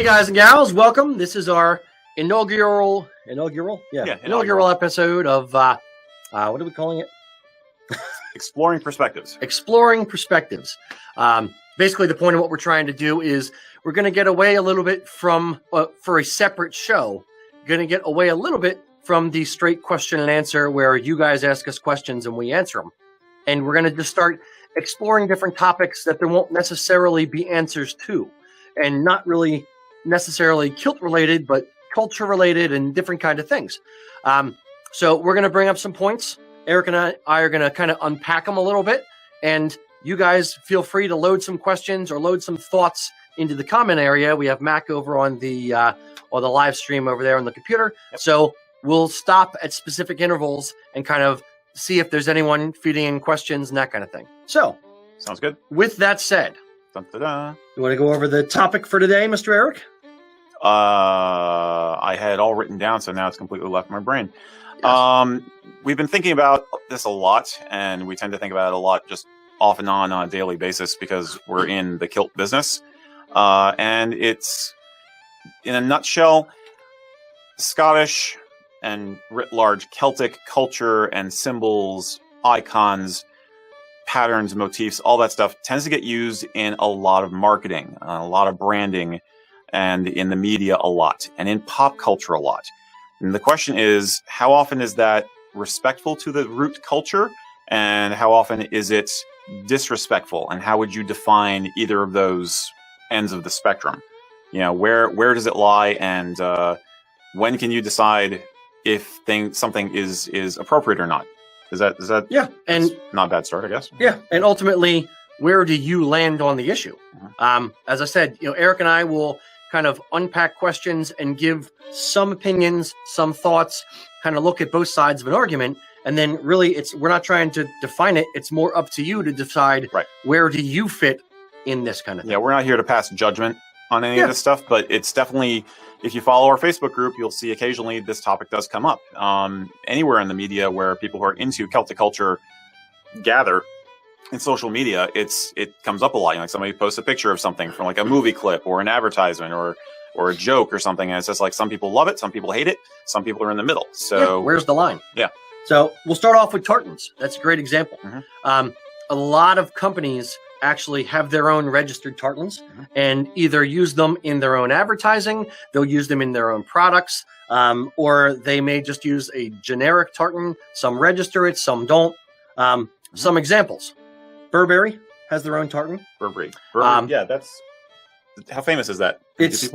Hey guys and gals, welcome. This is our inaugural episode of what are we calling it? Exploring Perspectives. Exploring Perspectives. Basically, the point of what we're trying to do is we're going to get away a little bit from, for a separate show, going to get away a little bit from the straight question and answer where you guys ask us questions and we answer them. And we're going to just start exploring different topics that there won't necessarily be answers to, and not really necessarily kilt related, but culture related and different kind of things. So we're going to bring up some points. Eric and I are going to kind of unpack them a little bit, and you guys feel free to load some questions or load some thoughts into the comment area. We have Mac over on the live stream over there on the computer. Yep. So we'll stop at specific intervals and kind of see if there's anyone feeding in questions and that kind of thing. So sounds good. With that said, dun-da-da. You want to go over the topic for today, Mr. Eric? I had it all written down, so now it's completely left my brain. Yes. We've been thinking about this a lot, and we tend to think about it a lot just off and on a daily basis because we're in the kilt business. And it's, in a nutshell, Scottish and writ large Celtic culture and symbols, icons, patterns, motifs, all that stuff tends to get used in a lot of marketing, a lot of branding, and in the media a lot, and in pop culture a lot. And the question is, how often is that respectful to the root culture, and how often is it disrespectful? And how would you define either of those ends of the spectrum? You know, where does it lie, and when can you decide if something is appropriate or not? Is that yeah, and not a bad start, I guess. Yeah, and ultimately, where do you land on the issue? Mm-hmm. As I said, Eric and I will kind of unpack questions and give some opinions, some thoughts, kind of look at both sides of an argument, and then really, we're not trying to define it. It's more up to you to decide where do you fit in this kind of thing. Yeah, we're not here to pass judgment on any of this stuff, but it's definitely, if you follow our Facebook group, you'll see occasionally this topic does come up. Anywhere in the media where people who are into Celtic culture gather in social media, it comes up a lot. Like somebody posts a picture of something from like a movie clip or an advertisement or a joke or something, and it's just like some people love it, some people hate it, some people are in the middle. So where's the line? Yeah. So we'll start off with tartans. That's a great example. Mm-hmm. A lot of companies actually have their own registered tartans and either use them in their own advertising, they'll use them in their own products, or they may just use a generic tartan. Some register it, some don't. Some examples. Burberry has their own tartan. Burberry. Yeah, that's... How famous is that? It's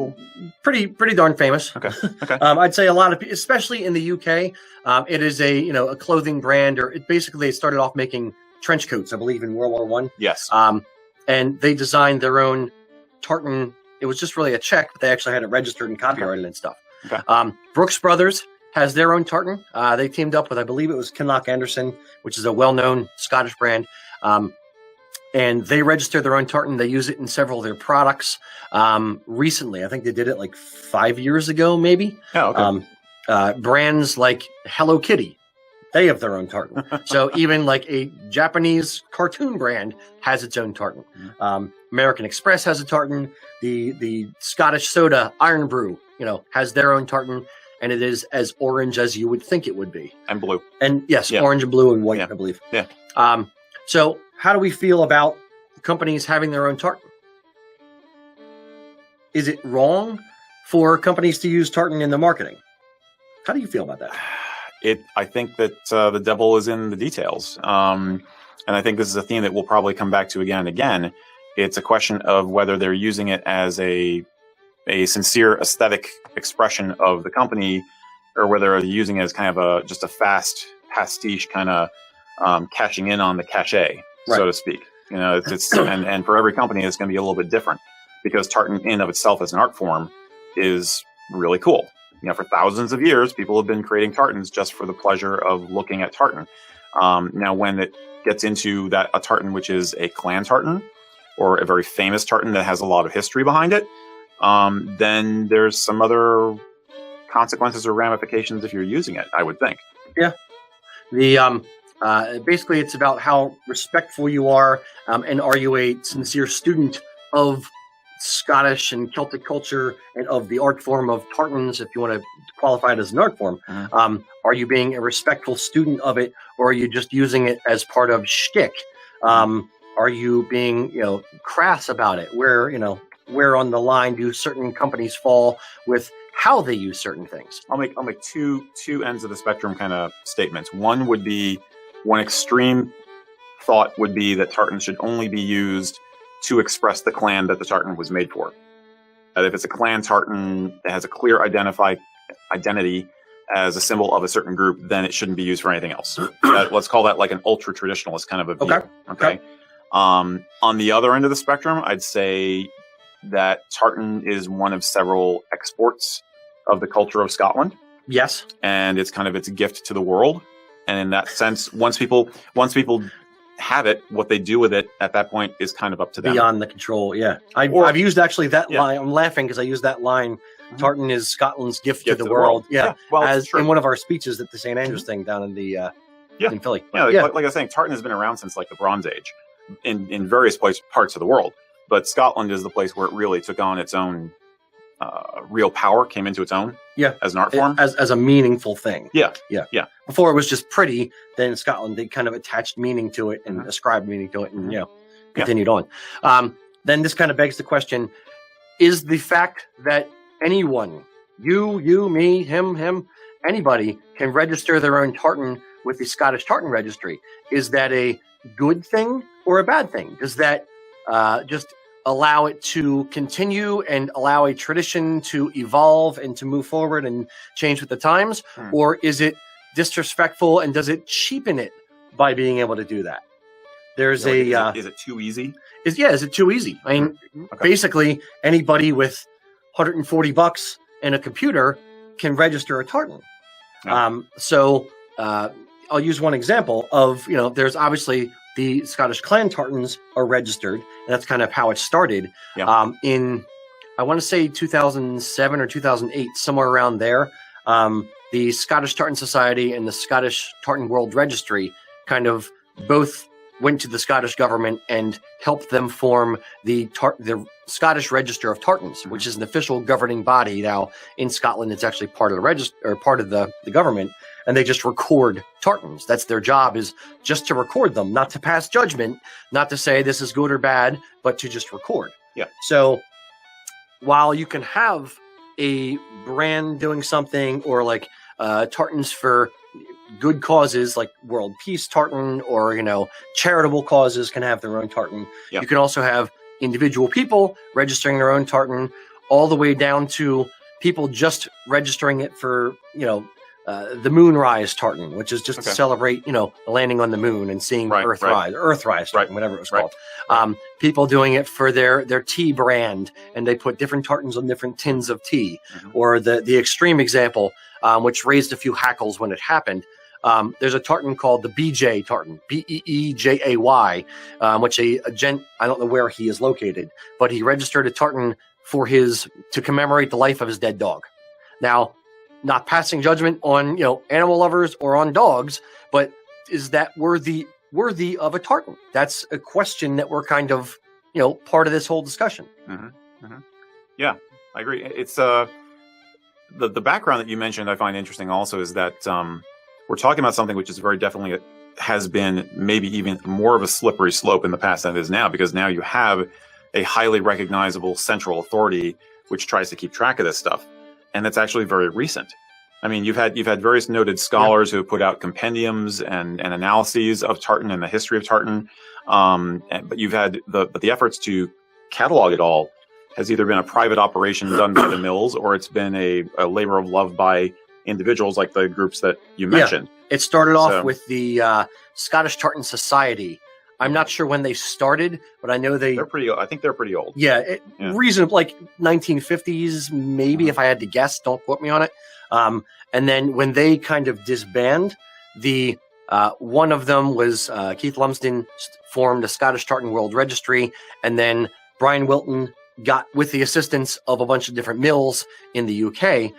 pretty darn famous. Okay. I'd say a lot of people, especially in the UK, it is a clothing brand, or they started off making trench coats, I believe, in World War I. Yes. And they designed their own tartan. It was just really a check, but they actually had it registered and copyrighted and stuff. Okay. Brooks Brothers has their own tartan. They teamed up with, I believe it was Kinloch Anderson, which is a well-known Scottish brand. And they register their own tartan. They use it in several of their products. Recently, I think they did it like 5 years ago, maybe. Oh, okay. Brands like Hello Kitty, they have their own tartan. So even like a Japanese cartoon brand has its own tartan. American Express has a tartan. The Scottish soda Iron Brew, has their own tartan, and it is as orange as you would think it would be. And blue. And yes, orange and blue and white, I believe. Yeah. So how do we feel about companies having their own tartan? Is it wrong for companies to use tartan in the marketing? How do you feel about that? I think that the devil is in the details. And I think this is a theme that we'll probably come back to again and again. It's a question of whether they're using it as a sincere aesthetic expression of the company, or whether they're using it as kind of just a fast pastiche kind of cashing in on the cachet, so to speak. It's and for every company, it's going to be a little bit different, because tartan in and of itself as an art form is really cool. For thousands of years, people have been creating tartans just for the pleasure of looking at tartan. Now, when it gets into a tartan which is a clan tartan, or a very famous tartan that has a lot of history behind it, then there's some other consequences or ramifications if you're using it, I would think. Yeah. Basically, it's about how respectful you are, and are you a sincere student of Scottish and Celtic culture and of the art form of tartans, if you want to qualify it as an art form, are you being a respectful student of it, or are you just using it as part of shtick? Are you being, crass about it? Where on the line do certain companies fall with how they use certain things? I'll make two ends of the spectrum kind of statements. One extreme thought would be that tartan should only be used to express the clan that the tartan was made for. That if it's a clan tartan that has a clear identity as a symbol of a certain group, then it shouldn't be used for anything else. Let's call that like an ultra traditionalist kind of a view. Okay. On the other end of the spectrum, I'd say that tartan is one of several exports of the culture of Scotland. Yes. And it's a gift to the world. And in that sense, once people have it, what they do with it at that point is kind of up to them. Beyond the control, yeah. I've used actually that line. I'm laughing because I used that line. Tartan is Scotland's gift to the world. Yeah. Well, as in one of our speeches at the St. Andrews thing down in the in Philly. Like I was saying, tartan has been around since like the Bronze Age in various parts of the world. But Scotland is the place where it really took on its own real power, came into its own as an art form. As a meaningful thing. Yeah. Before it was just pretty, then in Scotland they kind of attached meaning to it and ascribed meaning to it and continued on. Then this kind of begs the question, is the fact that anyone, you, me, him, anybody can register their own tartan with the Scottish Tartan Registry, is that a good thing or a bad thing? Does that just allow it to continue and allow a tradition to evolve and to move forward and change with the times? Or is it disrespectful and does it cheapen it by being able to do that? There's is it too easy? Is it too easy? I mean, basically anybody with $140 and a computer can register a tartan. So I'll use one example of, there's obviously the Scottish clan tartans are registered, and that's kind of how it started. In, I want to say 2007 or 2008, somewhere around there, the Scottish Tartan Society and the Scottish Tartan World Registry kind of both went to the Scottish government and helped them form the Scottish Register of Tartans, which is an official governing body now in Scotland. It's actually part of the register or part of the government, and they just record tartans. That's their job, is just to record them, not to pass judgment, not to say this is good or bad, but to just record. So while you can have a brand doing something, or like tartans for good causes like world peace tartan, or charitable causes can have their own tartan. You can also have individual people registering their own tartan, all the way down to people just registering it for the moonrise tartan, which is just to celebrate the landing on the moon and seeing Earthrise tartan, whatever it was called. People doing it for their tea brand, and they put different tartans on different tins of tea. Or the extreme example, which raised a few hackles when it happened. There's a tartan called the BJ tartan, Beejay, which a gent, I don't know where he is located, but he registered a tartan to commemorate the life of his dead dog. Now, not passing judgment on animal lovers or on dogs, but is that worthy of a tartan? That's a question that we're kind of part of this whole discussion. Yeah, I agree. It's the background that you mentioned I find interesting also is that we're talking about something which is very definitely has been maybe even more of a slippery slope in the past than it is now, because now you have a highly recognizable central authority which tries to keep track of this stuff. And that's actually very recent. I mean, you've had various noted scholars who have put out compendiums and analyses of tartan and the history of tartan. But you've had the efforts to catalog it all has either been a private operation done by the mills, or it's been a labor of love by individuals like the groups that you mentioned. It started off with the Scottish Tartan Society. I'm not sure when they started, but I know they're pretty old. I think they're pretty old. Reasonable, like 1950s, maybe, if I had to guess. Don't quote me on it. And then when they kind of disbanded, one of them was Keith Lumsden formed the Scottish Tartan World Registry, and then Brian Wilton got, with the assistance of a bunch of different mills in the UK,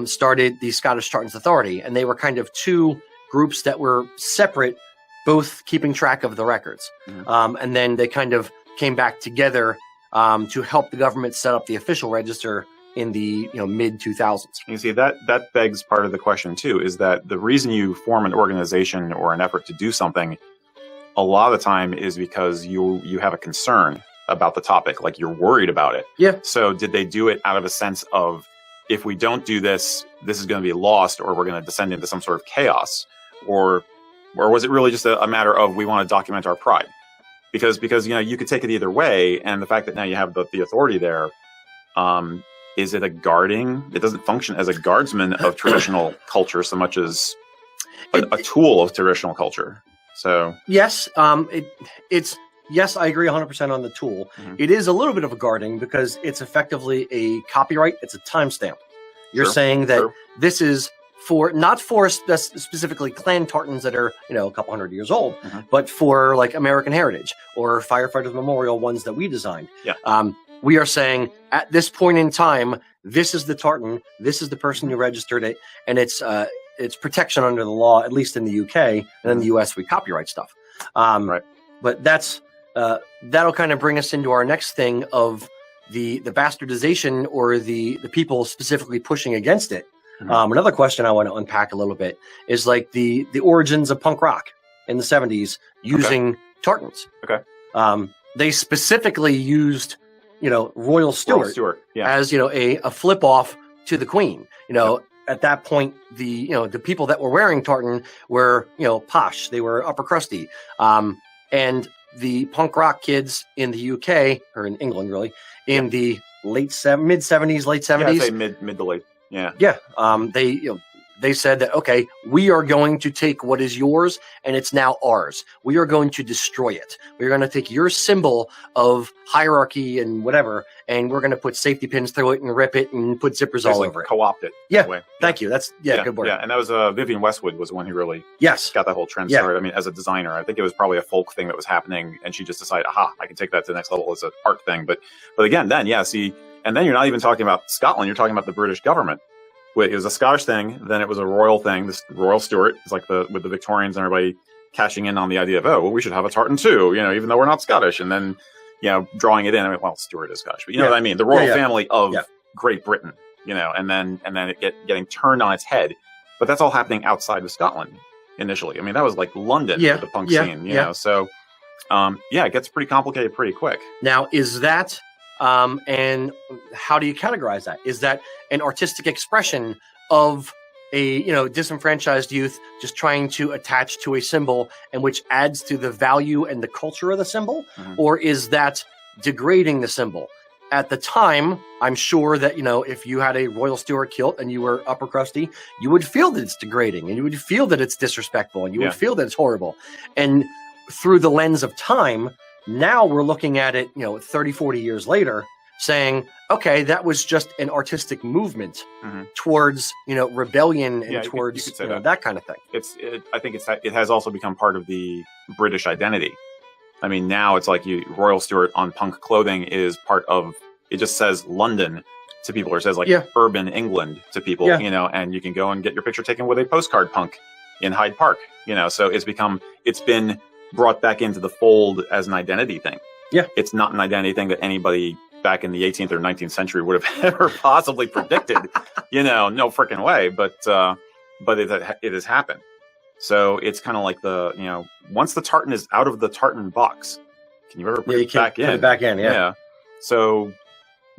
started the Scottish Tartans Authority, and they were kind of two groups that were separate, both keeping track of the records. And then they kind of came back together to help the government set up the official register in the mid 2000s. You see, that begs part of the question too, is that the reason you form an organization or an effort to do something a lot of the time is because you have a concern about the topic, like you're worried about it. Yeah. So did they do it out of a sense of, if we don't do this, this is going to be lost, or we're going to descend into some sort of chaos? Or was it really just a matter of, we want to document our pride? Because you could take it either way, and the fact that now you have the authority there, is it a guarding? It doesn't function as a guardsman of traditional culture so much as a tool of traditional culture. So yes, yes, I agree 100% on the tool. Mm-hmm. It is a little bit of a guarding because it's effectively a copyright. It's a timestamp. You're saying that this is not for specifically clan tartans that are, a couple hundred years old, mm-hmm. but for like American Heritage or Firefighters Memorial ones that we designed. Yeah. We are saying at this point in time, this is the tartan, this is the person who registered it, and it's protection under the law, at least in the UK, and in the US we copyright stuff. Right. But that'll kind of bring us into our next thing of the bastardization or the people specifically pushing against it. Mm-hmm. Another question I want to unpack a little bit is like the origins of punk rock in the 70s using tartans. Okay. They specifically used Royal Stewart yeah. as a flip off to the Queen. At that point, the people that were wearing tartan were posh. They were upper crusty, and the punk rock kids in the UK or in England, really, in the mid 70s, late 70s. Yeah, I'd say mid to late. Yeah. Yeah. They said that, okay, we are going to take what is yours and it's now ours. We are going to destroy it. We're going to take your symbol of hierarchy and whatever, and we're going to put safety pins through it and rip it and put zippers all over it. Co-opt it. Yeah. Thank you. That's good word. Yeah. And that was Vivienne Westwood was the one who really got that whole trend started. I mean, as a designer, I think it was probably a folk thing that was happening, and she just decided, I can take that to the next level as an art thing. But again, then, and then you're not even talking about Scotland, you're talking about the British government. It was a Scottish thing, then it was a royal thing. This Royal Stewart is like with the Victorians and everybody cashing in on the idea of, we should have a tartan too, even though we're not Scottish. And then, drawing it in. I mean, well, Stewart is Scottish, but you know what I mean? The royal family of Great Britain, and then it getting turned on its head. But that's all happening outside of Scotland initially. I mean, that was like London, the punk scene, you know. So, it gets pretty complicated pretty quick. Now, is that... and how do you categorize that? Is that an artistic expression of a disenfranchised youth just trying to attach to a symbol, and which adds to the value and the culture of the symbol? Mm-hmm. Or is that degrading the symbol? At the time, I'm sure that, if you had a Royal Stewart kilt and you were upper crusty, you would feel that it's degrading, and you would feel that it's disrespectful, and you would feel that it's horrible. And through the lens of time, now we're looking at it, 30, 40 years later, saying, okay, that was just an artistic movement towards, rebellion and towards that kind of thing. I think it has also become part of the British identity. I mean, now it's like Royal Stewart on punk clothing is part of, it just says London to people, or it says urban England to people, and you can go and get your picture taken with a postcard punk in Hyde Park, so it's been brought back into the fold as an identity thing. Yeah. It's not an identity thing that anybody back in the 18th or 19th century would have ever possibly predicted, no freaking way. But it has happened. So it's kind of like once the tartan is out of the tartan box, can you ever put it back in? Put it back in, yeah. So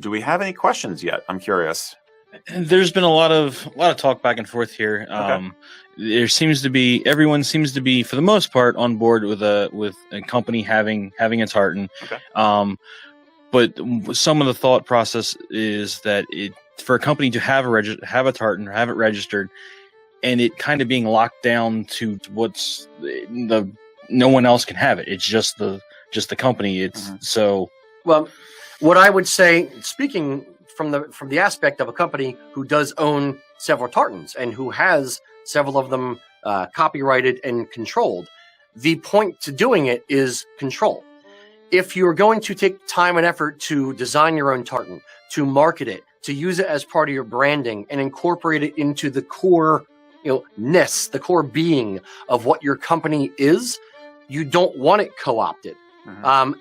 do we have any questions yet? I'm curious. There's been a lot of talk back and forth here. Okay. Everyone seems to be, for the most part, on board with a company having a tartan. Okay. But some of the thought process is that for a company to have a tartan or have it registered, and it kind of being locked down to no one else can have it. It's just the company. It's so. Well, what I would say, speaking from the aspect of a company who does own several tartans and who has several of them copyrighted and controlled, the point to doing it is control. If you're going to take time and effort to design your own tartan, to market it, to use it as part of your branding and incorporate it into the core, the core being of what your company is, you don't want it co-opted.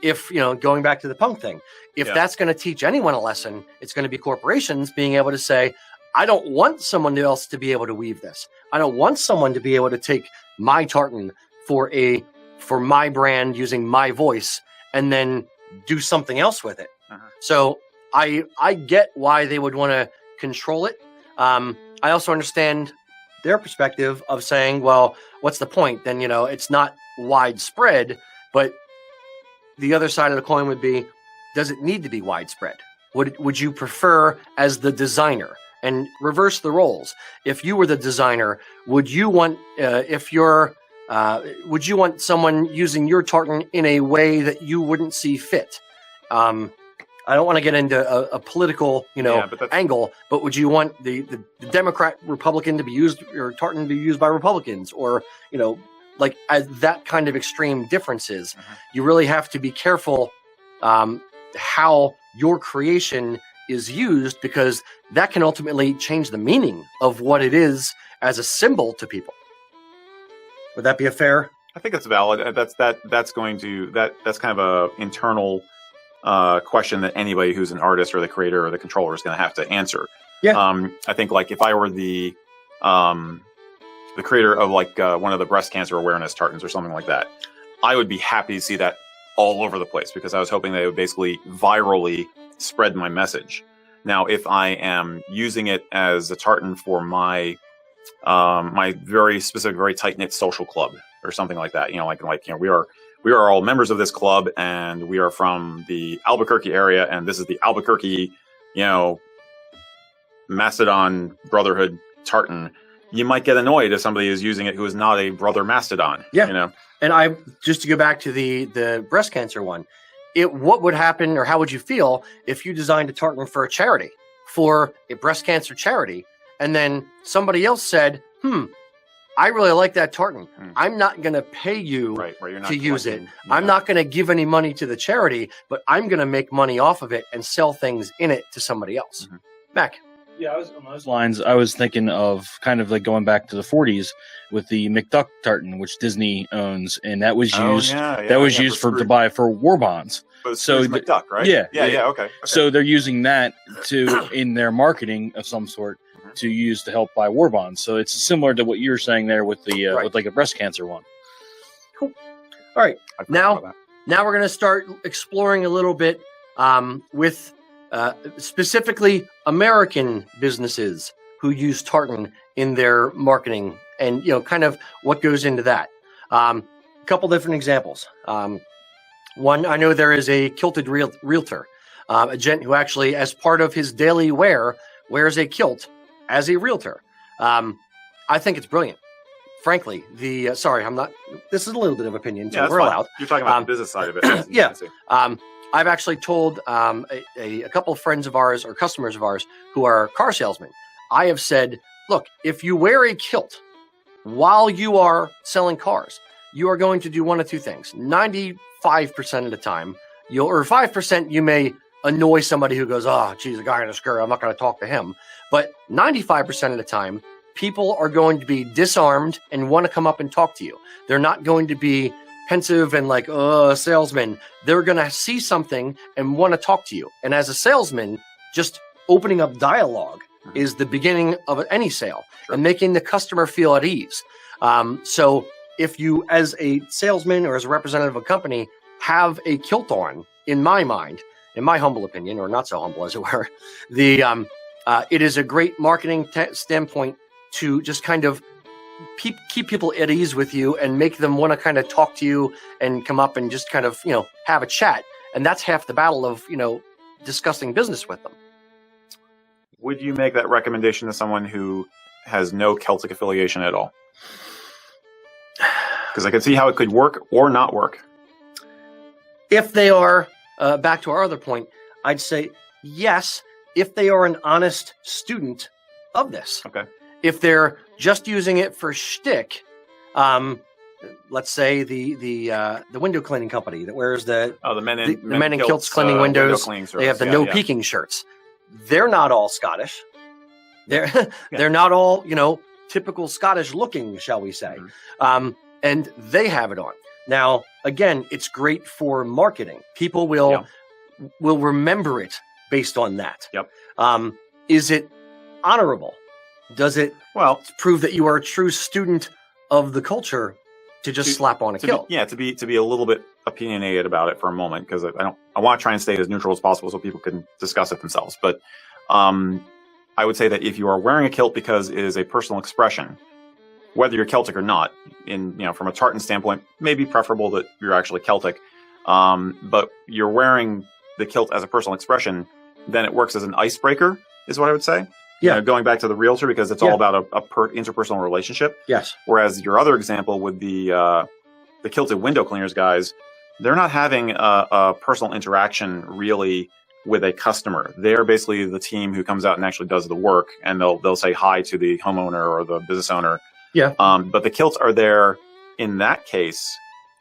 If, going back to the punk thing, if that's going to teach anyone a lesson, it's going to be corporations being able to say, I don't want someone else to be able to weave this. I don't want someone to be able to take my tartan for my brand using my voice and then do something else with it. So I get why they would want to control it. I also understand their perspective of saying, well, what's the point? Then, it's not widespread, but the other side of the coin would be, does it need to be widespread? Would you prefer as the designer, and reverse the roles? If you were the designer, would you want would you want someone using your tartan in a way that you wouldn't see fit? I don't want to get into a political, angle, but would you want the Democrat Republican to be used, or tartan to be used by Republicans, or like that kind of extreme differences? You really have to be careful how your creation is used, because that can ultimately change the meaning of what it is as a symbol to people. Would that be a fair? I think that's valid. That's kind of a internal question that anybody who's an artist or the creator or the controller is going to have to answer. Yeah. I think, like, if I were the creator of one of the breast cancer awareness tartans or something like that, I would be happy to see that all over the place, because I was hoping they would basically virally spread my message. Now, if I am using it as a tartan for my my very specific, very tight knit social club or something like that, we are all members of this club, and we are from the Albuquerque area, and this is the Albuquerque, Mastodon Brotherhood tartan. You might get annoyed if somebody is using it who is not a brother Mastodon. Yeah. And just to go back to the breast cancer one, what would happen, or how would you feel if you designed a tartan for a charity, for a breast cancer charity, and then somebody else said, I really like that tartan. I'm not going to pay you to use it. I'm not going to give any money to the charity, but I'm going to make money off of it and sell things in it to somebody else. Mac. Yeah, I was on those lines. I was thinking of kind of like going back to the 40s with the McDuck tartan, which Disney owns, and that was used. Used to buy for war bonds. So McDuck, right? Yeah. Okay. So they're using that in their marketing of some sort to use to help buy war bonds. So it's similar to what you're saying there with the with like a breast cancer one. Cool. All right. Now we're going to start exploring a little bit with specifically American businesses who use tartan in their marketing, and kind of what goes into that. A couple different examples. One, I know there is a kilted realtor, a gent who actually, as part of his daily wear, wears a kilt as a realtor. I think it's brilliant. Frankly, sorry, I'm not. This is a little bit of opinion, so we're allowed. You're talking about the business side of it. Yeah. I've actually told a couple of friends of ours, or customers of ours, who are car salesmen. I have said, look, if you wear a kilt while you are selling cars, you are going to do one of two things. 95% of the time, or 5%, you may annoy somebody who goes, oh, geez, a guy in a skirt, I'm not going to talk to him. But 95% of the time, people are going to be disarmed and want to come up and talk to you. They're not going to be pensive and like, a salesman. They're going to see something and want to talk to you. And as a salesman, just opening up dialogue is the beginning of any sale, and making the customer feel at ease. So if you, as a salesman or as a representative of a company, have a kilt on, in my mind, in my humble opinion, or not so humble as it were, it is a great marketing standpoint to just kind of keep people at ease with you and make them want to kind of talk to you and come up and just kind of, have a chat. And that's half the battle of, discussing business with them. Would you make that recommendation to someone who has no Celtic affiliation at all? Because I could see how it could work or not work. If they are, back to our other point, I'd say yes, if they are an honest student of this. Okay. If they're just using it for shtick, let's say the window cleaning company that wears the men in kilts cleaning windows, they have the no peeking shirts. They're not all Scottish. They're not all typical Scottish looking, shall we say, and they have it on. Now, again, it's great for marketing. People will remember it based on that. Yep. Is it honorable? Does it prove that you are a true student of the culture to just slap on a kilt? To be a little bit opinionated about it for a moment, because I want to try and stay as neutral as possible so people can discuss it themselves. But I would say that if you are wearing a kilt because it is a personal expression, whether you're Celtic or not, from a tartan standpoint, maybe preferable that you're actually Celtic, but you're wearing the kilt as a personal expression, then it works as an icebreaker, is what I would say. Yeah. Going back to the realtor, because it's all about a interpersonal relationship. Yes. Whereas your other example with the kilted window cleaners guys, they're not having a personal interaction really with a customer. They're basically the team who comes out and actually does the work, and they'll say hi to the homeowner or the business owner. Yeah. But the kilts are there in that case,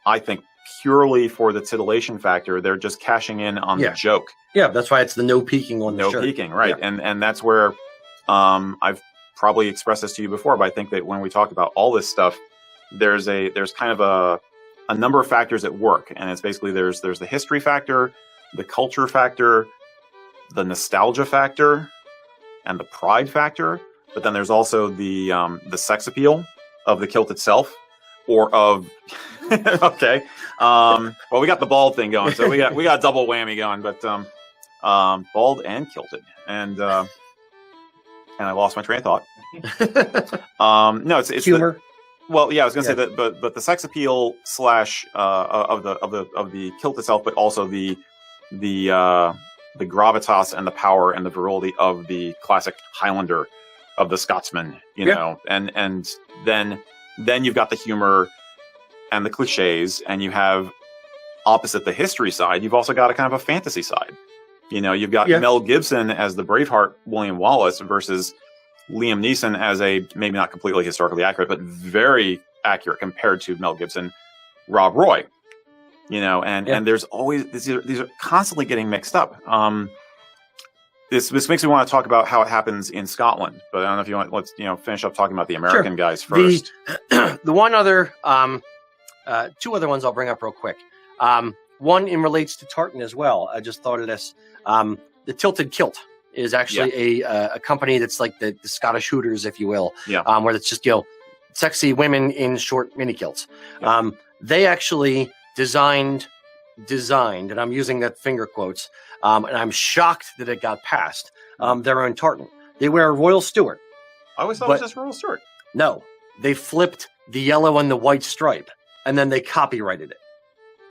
I think, purely for the titillation factor. They're just cashing in on the joke. Yeah, that's why it's the no peeking on the shirt. No peeking, right. Yeah. And that's where I've probably expressed this to you before, but I think that when we talk about all this stuff, there's kind of a number of factors at work. And it's basically there's the history factor, the culture factor, the nostalgia factor, and the pride factor. But then there's also the sex appeal of the kilt itself, or of okay. Well, we got the bald thing going, so we got a double whammy going. But bald and kilted, and I lost my train of thought. No, it's humor. I was going to say that, but the sex appeal slash of the kilt itself, but also the gravitas and the power and the virility of the classic Highlander, of the Scotsman, you know, and then you've got the humor and the cliches, and you have, opposite the history side, you've also got a kind of a fantasy side. You've got Mel Gibson as the Braveheart William Wallace versus Liam Neeson as a, maybe not completely historically accurate, but very accurate compared to Mel Gibson, Rob Roy. And there's always, these are constantly getting mixed up. This makes me want to talk about how it happens in Scotland, but I don't know if you want, let's finish up talking about the American guys first. The one other, two other ones I'll bring up real quick. One relates to tartan as well. I just thought of this. The Tilted Kilt is actually a company that's like the Scottish Hooters, if you will. Yeah. Where it's just sexy women in short mini kilts. Yeah. They actually designed, and I'm using that finger quotes, and I'm shocked that it got passed, their own tartan. They wear a Royal Stuart. I always thought it was just Royal Stuart. No, they flipped the yellow and the white stripe, and then they copyrighted it.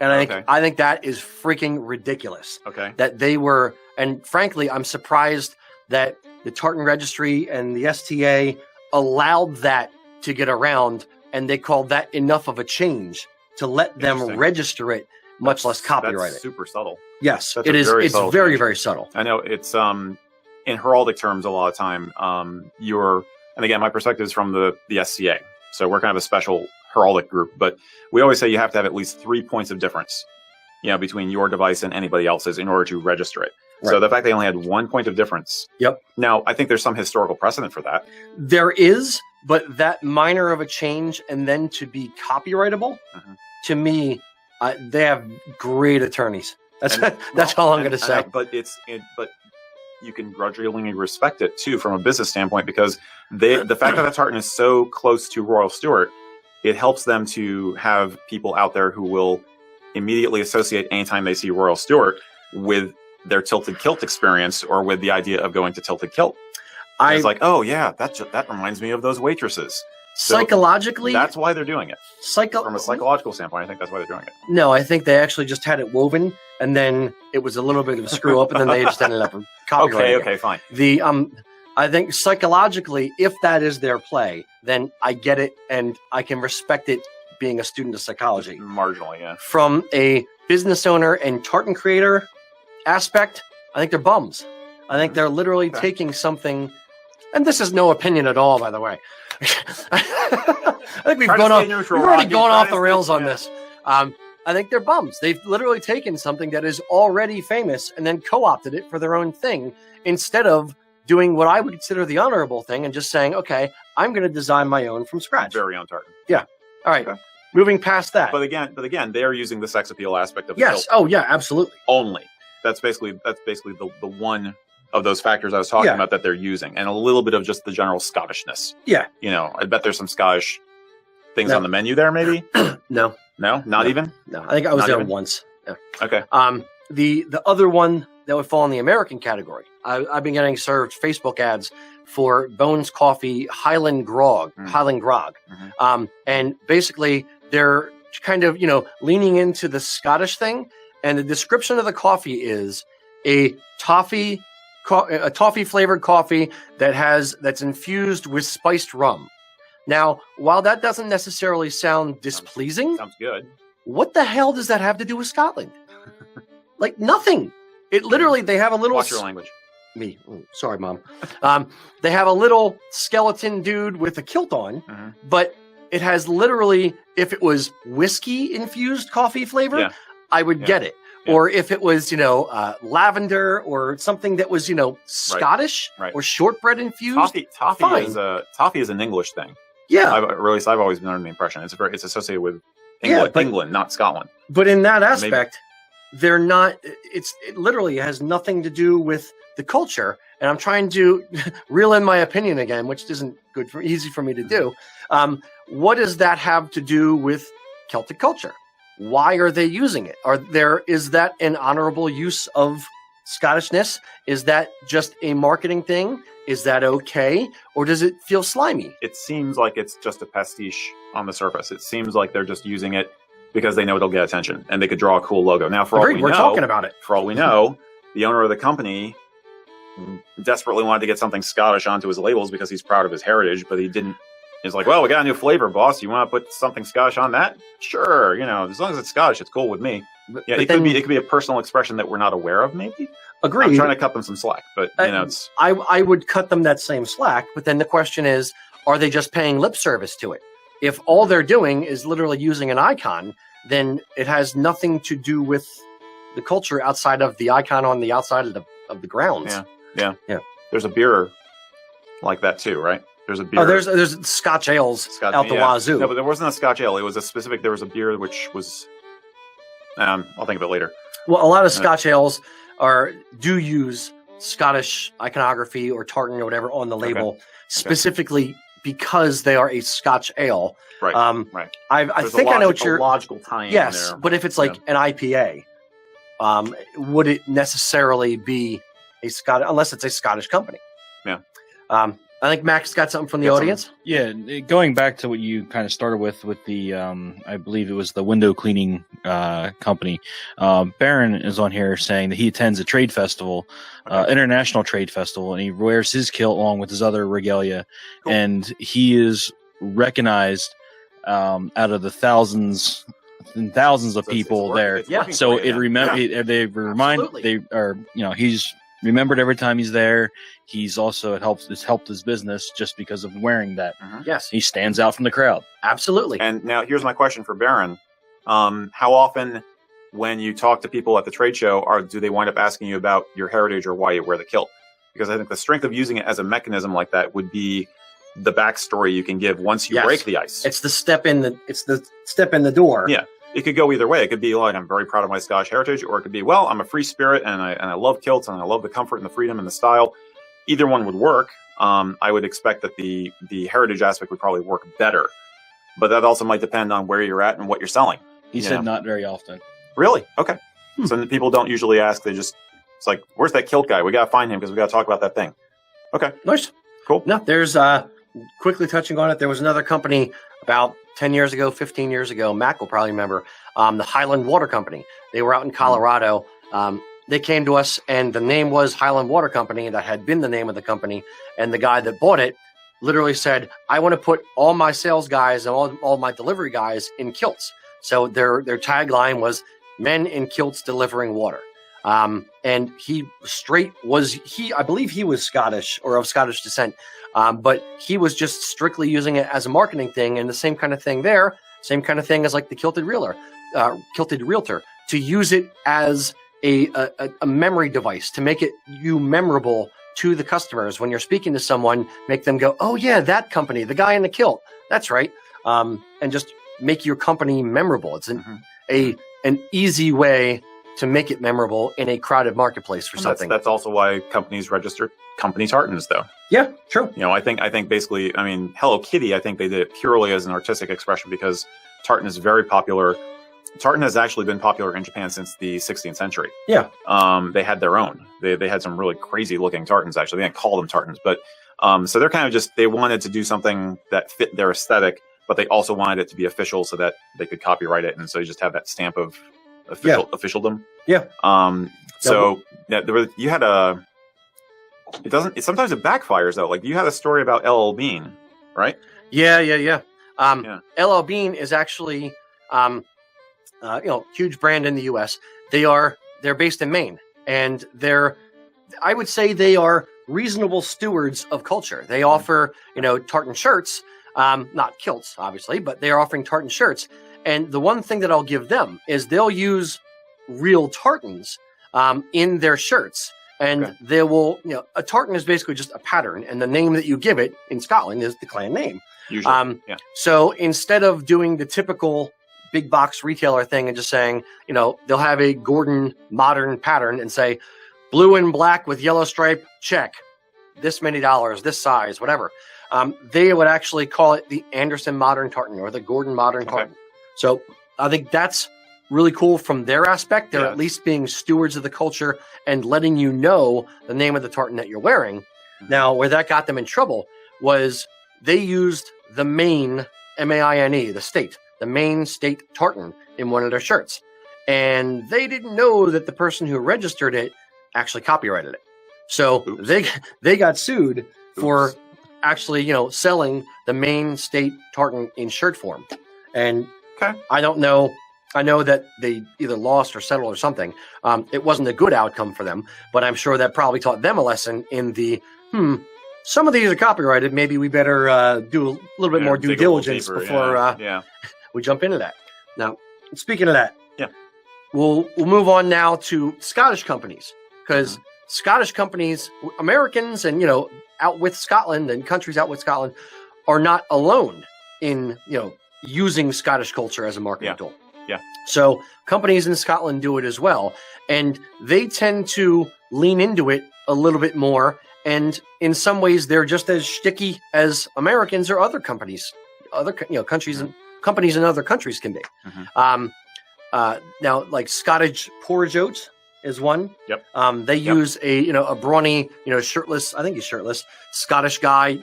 And I think that is freaking ridiculous. Okay. That they were, and frankly, I'm surprised that the Tartan Registry and the STA allowed that to get around, and they called that enough of a change to let them register it, much less copyright it. That's super subtle. Yes, it is. It's very, very subtle. I know it's in heraldic terms a lot of time. And again, my perspective is from the SCA, so we're kind of a special heraldic group, but we always say you have to have at least 3 points of difference, between your device and anybody else's in order to register it. Right. So the fact they only had 1 point of difference. Yep. Now, I think there's some historical precedent for that. There is, but that minor of a change and then to be copyrightable, to me, they have great attorneys. That's all I'm going to say. But you can grudgingly respect it too from a business standpoint, because the fact that tartan is so close to Royal Stuart, it helps them to have people out there who will immediately associate anytime they see Royal Stuart with their Tilted Kilt experience, or with the idea of going to Tilted Kilt. It's like, oh yeah, that reminds me of those waitresses. So psychologically, that's why they're doing it. From a psychological standpoint, I think that's why they're doing it. No, I think they actually just had it woven, and then it was a little bit of a screw up, and then they just ended up copyrighting Okay, fine. I think psychologically, if that is their play, then I get it, and I can respect it being a student of psychology. Marginally, yeah. From a business owner and tartan creator aspect, I think they're bums. I think they're literally taking something, and this is no opinion at all, by the way. I think we've already gone off the rails on this. I think they're bums. They've literally taken something that is already famous and then co-opted it for their own thing, instead of doing what I would consider the honorable thing and just saying, okay, I'm going to design my own from scratch. Very on tartan. Yeah. All right. Okay. moving past that. But again, they're using the sex appeal aspect of the Yes. kilt Oh, yeah, absolutely. only. That's basically the one of those factors I was talking about that they're using, and a little bit of just the general Scottishness. Yeah. You know, I bet there's some Scottish things on the menu there, maybe. No, not even. no. I think I was Not there even? once. Yeah. Okay. The other one that would fall in the American category, I've been getting served Facebook ads for Bones Coffee Highland Grog. Mhm. And basically they're kind of, leaning into the Scottish thing. And the description of the coffee is a toffee flavored coffee that's infused with spiced rum. Now, while that doesn't necessarily sound displeasing, Sounds good. what the hell does that have to do with Scotland? Like nothing. It literally, they have a little. Watch your language. Me. Sorry, Mom. They have a little skeleton dude with a kilt on, but it has literally, if it was whiskey infused coffee flavor, I would get it. Yeah. Or if it was, lavender or something that was, Scottish or shortbread infused. Toffee is an English thing. Yeah. I've always been under the impression it's associated with England, England, not Scotland. But in that aspect, they're not. It literally has nothing to do with the culture. And I'm trying to reel in my opinion again, which isn't easy for me to do. What does that have to do with Celtic culture? Why are they using it? Is that an honorable use of Scottishness? Is that just a marketing thing? Is that okay? Or does it feel slimy? It seems like it's just a pastiche on the surface. It seems like they're just using it because they know it'll get attention and they could draw a cool logo. Now, we're talking about it. For all we know, the owner of the company desperately wanted to get something Scottish onto his labels because he's proud of his heritage, but he didn't. He's like, well, we got a new flavor, boss. You want to put something Scottish on that? Sure. As long as it's Scottish, it's cool with me. Yeah, it could be a personal expression that we're not aware of, maybe. Agreed. I'm trying to cut them some slack, but it's. I would cut them that same slack, but then the question is, are they just paying lip service to it? If all they're doing is literally using an icon, then it has nothing to do with the culture outside of the icon on the outside of the grounds. Yeah. There's a beer like that too, right? There's a beer. Oh, there's Scotch ales out the wazoo. No, but there wasn't a Scotch ale. It was there was a beer which was. I'll think of it later. Well, a lot of Scotch ales do use Scottish iconography or tartan or whatever on the label, specifically because they are a Scotch ale. Right. Right. I think I know what you're logical tie-in. Yes, there. but if it's like an IPA, would it necessarily be a Scottish unless it's a Scottish company? Yeah. I think Max got something from the audience. Yeah, going back to what you kind of started with the, I believe it was the window cleaning company. Baron is on here saying that he attends a trade festival, international trade festival, and he wears his kilt along with his other regalia, and he is recognized out of the thousands and thousands of people there. Yeah. So he's remembered every time he's there. He's also it's helped his business just because of wearing that. Yes, he stands out from the crowd. Absolutely. And now here's my question for Baron: how often, when you talk to people at the trade show, do they wind up asking you about your heritage or why you wear the kilt? Because I think the strength of using it as a mechanism like that would be the backstory you can give once you break the ice. It's the step in the door. Yeah. It could go either way. It could be like, I'm very proud of my Scottish heritage, or it could be, well, I'm a free spirit and I love kilts and I love the comfort and the freedom and the style. Either one would work. I would expect that the heritage aspect would probably work better, but that also might depend on where you're at and what you're selling. He said not very often. Really? Okay. So people don't usually ask. It's like, where's that kilt guy? We got to find him because we got to talk about that thing. Okay. Nice. Cool. No, there's quickly touching on it. There was another company about 10 years ago, 15 years ago, Mac will probably remember, the Highland Water Company. They were out in Colorado. They came to us, and the name was Highland Water Company. That had been the name of the company. And the guy that bought it literally said, I want to put all my sales guys and all my delivery guys in kilts. So their tagline was men in kilts delivering water. And I believe he was Scottish or of Scottish descent. But he was just strictly using it as a marketing thing, and the same kind of thing there, same kind of thing as like the kilted realtor, to use it as a memory device to make it memorable to the customers when you're speaking to someone, make them go, oh yeah, that company, the guy in the kilt, that's right, and just make your company memorable. It's an easy way to make it memorable in a crowded marketplace for something. That's also why companies register company tartans, though. Yeah, true. I think basically, Hello Kitty, I think they did it purely as an artistic expression because tartan is very popular. Tartan has actually been popular in Japan since the 16th century. Yeah. They had their own. They had some really crazy looking tartans, actually. They didn't call them tartans, but so they're kind of they wanted to do something that fit their aesthetic, but they also wanted it to be official so that they could copyright it. And so you just have that stamp of officialdom. Yeah. You had sometimes it backfires though. Like you had a story about LL Bean, right? Yeah. LL Bean is actually, huge brand in the U.S. They're based in Maine, and I would say they are reasonable stewards of culture. They offer, tartan shirts, not kilts, obviously, but they are offering tartan shirts. And the one thing that I'll give them is they'll use real tartans in their shirts. And they will, a tartan is basically just a pattern, and the name that you give it in Scotland is the clan name. Usually, So instead of doing the typical big box retailer thing and just saying, they'll have a Gordon modern pattern and say, blue and black with yellow stripe, check. This many dollars, this size, whatever. They would actually call it the Anderson Modern Tartan or the Gordon Modern Tartan. So I think that's really cool from their aspect. They're at least being stewards of the culture and letting you know the name of the tartan that you're wearing. Mm-hmm. Now, where that got them in trouble was they used the Maine, M-A-I-N-E, the Maine state tartan in one of their shirts. And they didn't know that the person who registered it actually copyrighted it. So they got sued for actually, selling the Maine state tartan in shirt form. And I don't know. I know that they either lost or settled or something. It wasn't a good outcome for them, but I'm sure that probably taught them a lesson in some of these are copyrighted. Maybe we better do a little bit more due diligence before we jump into that. Now, speaking of that, we'll move on now to Scottish companies, because Scottish companies, Americans and, out with Scotland and countries out with Scotland are not alone in, using Scottish culture as a marketing tool. Yeah. So companies in Scotland do it as well. And they tend to lean into it a little bit more. And in some ways, they're just as shticky as Americans or other companies, countries and companies in other countries can be. Now, like Scottish porridge oats is one. Yep. They use a brawny, shirtless, I think he's shirtless, Scottish guy,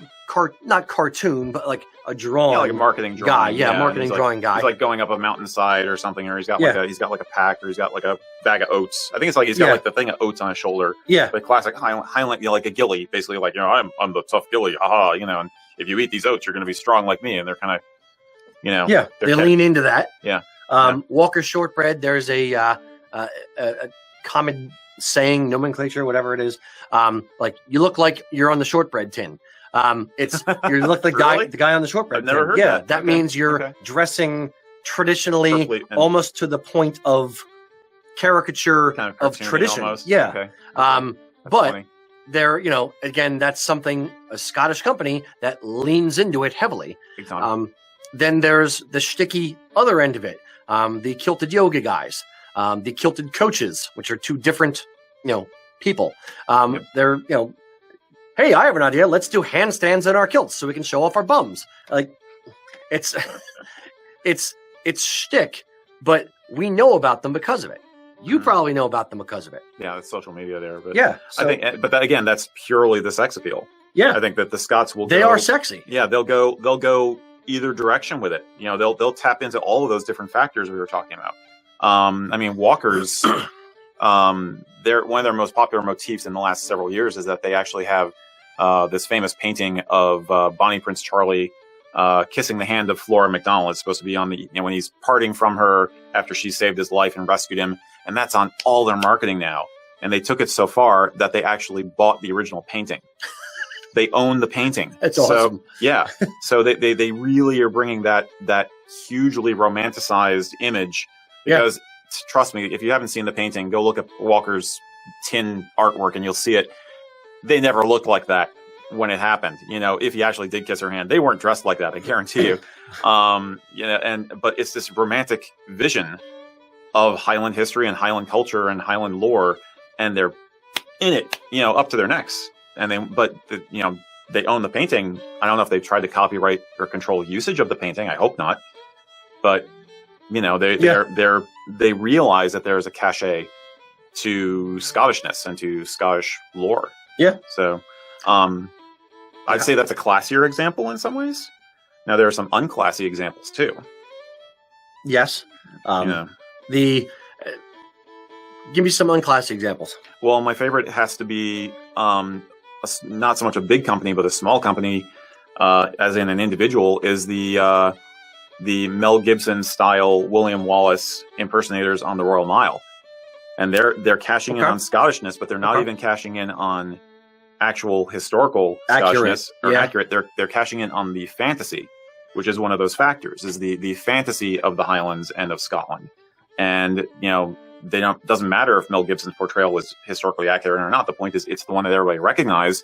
not cartoon, but like a drawing. Yeah, like a marketing guy. drawing. Marketing drawing guy. He's like going up a mountainside or something, or he's got like a pack, or he's got like a bag of oats. I think it's like he's got like the thing of oats on his shoulder. Yeah. Like classic Highland, like a ghillie, basically like, I'm the tough ghillie. Aha, and if you eat these oats, you're going to be strong like me. And they're kind of, they lean into that. Yeah. Walker's shortbread, there's a common saying, nomenclature, whatever it is. Like you look like you're on the shortbread tin. You look like the guy on the shortbread. I've never heard that. That means you're dressing traditionally, almost to the point of caricature kind of tradition. Almost. Yeah. Okay. But funny. they're, again, that's something, a Scottish company that leans into it heavily. Exactly. Then there's the shticky other end of it. The kilted yoga guys, the kilted coaches, which are two different, people. They're, hey, I have an idea. Let's do handstands in our kilts so we can show off our bums. Like, it's shtick, but we know about them because of it. You probably know about them because of it. Yeah, it's social media there, but so, I think, but again, that's purely the sex appeal. Yeah, I think that the Scots will. They are sexy. Yeah, they'll go either direction with it. They'll tap into all of those different factors we were talking about. Walkers, they're one of their most popular motifs in the last several years is that they actually have this famous painting of Bonnie Prince Charlie kissing the hand of Flora MacDonald. It's supposed to be on the when he's parting from her after she saved his life and rescued him, and that's on all their marketing now. And they took it so far that they actually bought the original painting. They own the painting. That's awesome. So, yeah. So they really are bringing that hugely romanticized image because trust me, if you haven't seen the painting, go look at Walker's tin artwork and you'll see it. They never look like that. when it happened. If he actually did kiss her hand, they weren't dressed like that. I guarantee you. But it's this romantic vision of Highland history and Highland culture and Highland lore, and they're in it, up to their necks. And they own the painting. I don't know if they've tried to copyright or control usage of the painting. I hope not. But they realize that there's a cachet to Scottishness and to Scottish lore. Yeah. So, I'd say that's a classier example in some ways. Now there are some unclassy examples too. Yes. Give me some unclassy examples. Well, my favorite has to be not so much a big company, but a small company, as in an individual, is the Mel Gibson style William Wallace impersonators on the Royal Mile, and they're cashing in on Scottishness, but they're not even cashing in on actual historical Scottishness or accurate. They're cashing in on the fantasy, which is one of those factors, is the fantasy of the Highlands and of Scotland, and doesn't matter if Mel Gibson's portrayal was historically accurate or not. The point is, it's the one that everybody recognizes.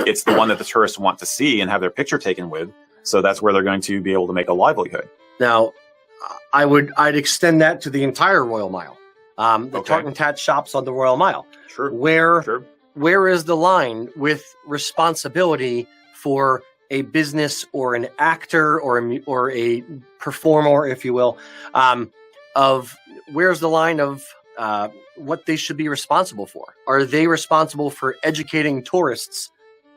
It's the one that the tourists want to see and have their picture taken with. So that's where they're going to be able to make a livelihood. Now, I'd extend that to the entire Royal Mile. The tartan tat shops on the Royal Mile. Sure. Where is the line with responsibility for a business or an actor or a performer, if you will, of where's the line of what they should be responsible for? Are they responsible for educating tourists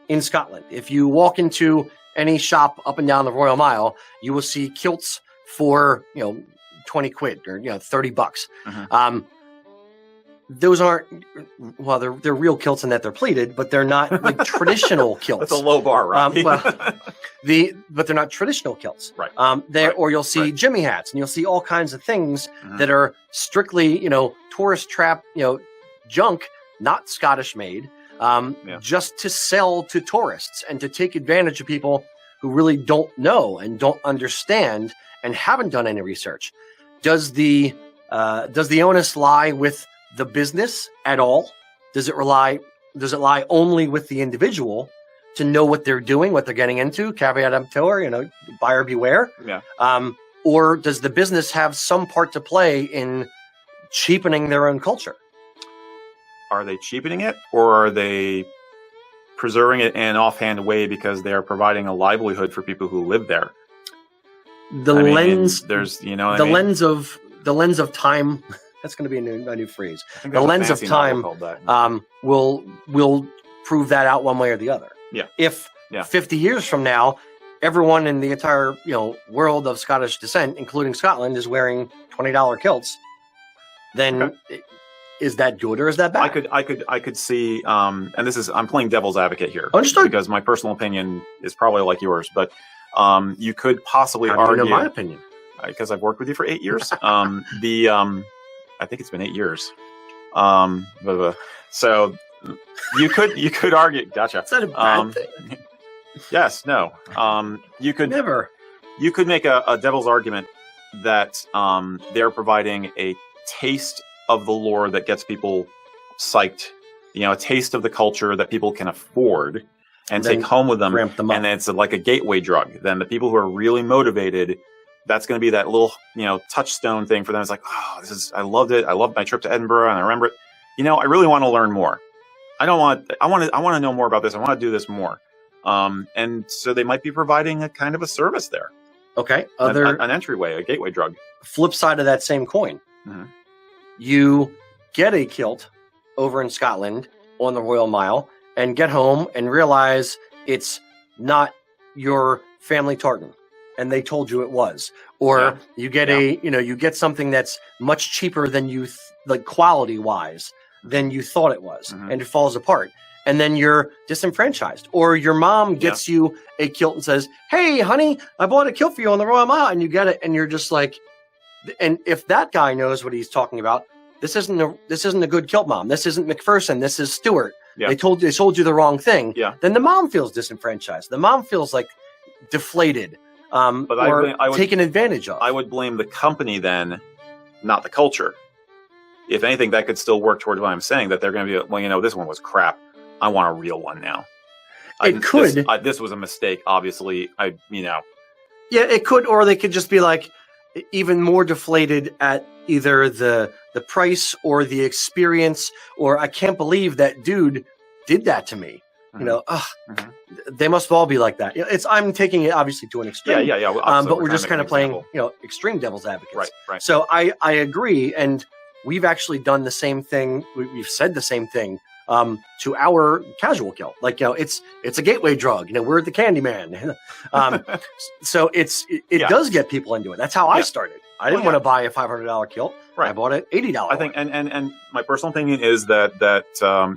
in Scotland? If you walk into any shop up and down the Royal Mile, you will see kilts for 20 quid or $30. Mm-hmm. Those aren't they're real kilts in that they're pleated, but they're not like traditional kilts. That's a low bar, right? But they're not traditional kilts, right? Or you'll see jimmy hats, and you'll see all kinds of things that are strictly tourist trap junk, not Scottish made, just to sell to tourists and to take advantage of people who really don't know and don't understand and haven't done any research. Does the onus lie with the business at all? Does it lie only with the individual to know what they're doing, what they're getting into? Caveat emptor, buyer beware. Yeah. Or does the business have some part to play in cheapening their own culture? Are they cheapening it, or are they preserving it in an offhand way because they are providing a livelihood for people who live there? The lens of time. That's going to be a new phrase. The lens of time will prove that out one way or the other. Yeah. If 50 years from now, everyone in the entire world of Scottish descent, including Scotland, is wearing $20 kilts, then is that good or is that bad? I could see, and I'm playing devil's advocate here. Understood. Because my personal opinion is probably like yours, but you could possibly argue. Do you know my opinion? Because I've worked with you for 8 years. I think it's been 8 years. So you could argue. Gotcha. That's not a bad thing. Yes. No. You could make a devil's argument that they're providing a taste of the lore that gets people psyched. A taste of the culture that people can afford and take home with them. And it's like a gateway drug. Then the people who are really motivated, that's going to be that little, touchstone thing for them. It's like, I loved it. I loved my trip to Edinburgh and I remember it. I really want to learn more. I want to know more about this. I want to do this more. And so they might be providing a kind of a service there. Okay. An entryway, a gateway drug. Flip side of that same coin. Mm-hmm. You get a kilt over in Scotland on the Royal Mile and get home and realize it's not your family tartan. And they told you it was, or you get you get something that's much cheaper than you quality wise than you thought it was, and it falls apart, and then you're disenfranchised. Or your mom gets you a kilt and says, "Hey, honey, I bought a kilt for you on the Royal Mile," and you get it, and you're just like, and if that guy knows what he's talking about, this isn't a good kilt, mom. This isn't McPherson. This is Stewart. Yeah. They sold you the wrong thing. Yeah. Then the mom feels disenfranchised. The mom feels like deflated. But or I would taken advantage of. I would blame the company then, not the culture. If anything, that could still work towards what I'm saying, that they're going to be, this one was crap. I want a real one now. This was a mistake. Obviously, Yeah, it could, or they could just be like even more deflated at either the price or the experience, or I can't believe that dude did that to me. They must all be like that. I'm taking it obviously to an extreme. Yeah. But we're just kind of playing, extreme devil's advocates. Right. So I agree, and we've actually done the same thing. We've said the same thing to our casual kilt. Like, it's a gateway drug. We're the Candyman. So it does get people into it. That's how I started. I didn't want to buy a $500 kilt. Right. I bought it $80. I think, and my personal opinion is that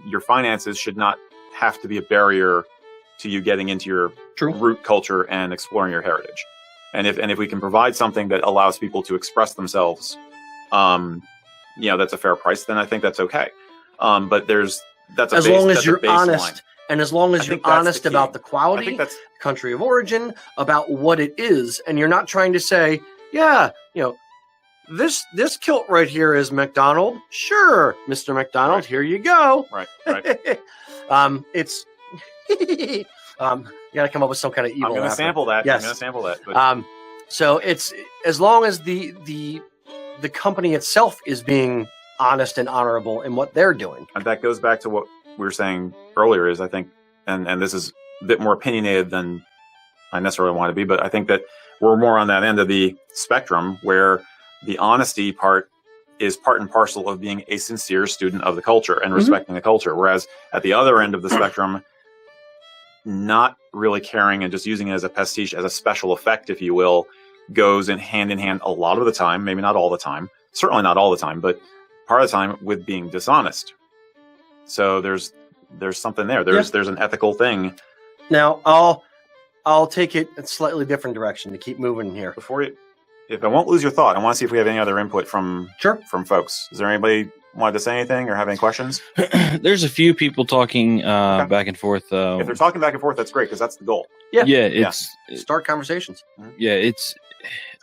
your finances should not have to be a barrier to you getting into your root culture and exploring your heritage. And if we can provide something that allows people to express themselves, that's a fair price, then I think that's okay. But that's as long as you're honest, and as long as you're honest about the quality, country of origin, about what it is, and you're not trying to say, this kilt right here is McDonald. Sure, Mr. McDonald, here you go. Right. It's you got to come up with some kind of evil. I'm going to sample that. Yes. I'm going to sample that. But... So it's as long as the company itself is being honest and honorable in what they're doing. And that goes back to what we were saying earlier. Is I think, and this is a bit more opinionated than I necessarily want to be, but I think that we're more on that end of the spectrum where the honesty part is part and parcel of being a sincere student of the culture and respecting the culture. Whereas at the other end of the spectrum, not really caring and just using it as a pastiche, as a special effect, if you will, goes in hand a lot of the time, maybe not all the time, certainly not all the time, but part of the time with being dishonest. So there's something there. There's an ethical thing. Now I'll take it a slightly different direction to keep moving here. If I won't lose your thought, I want to see if we have any other input from folks. Is there anybody wanted to say anything or have any questions? There's a few people talking back and forth. If they're talking back and forth, that's great because that's the goal. Start conversations. Yeah, it's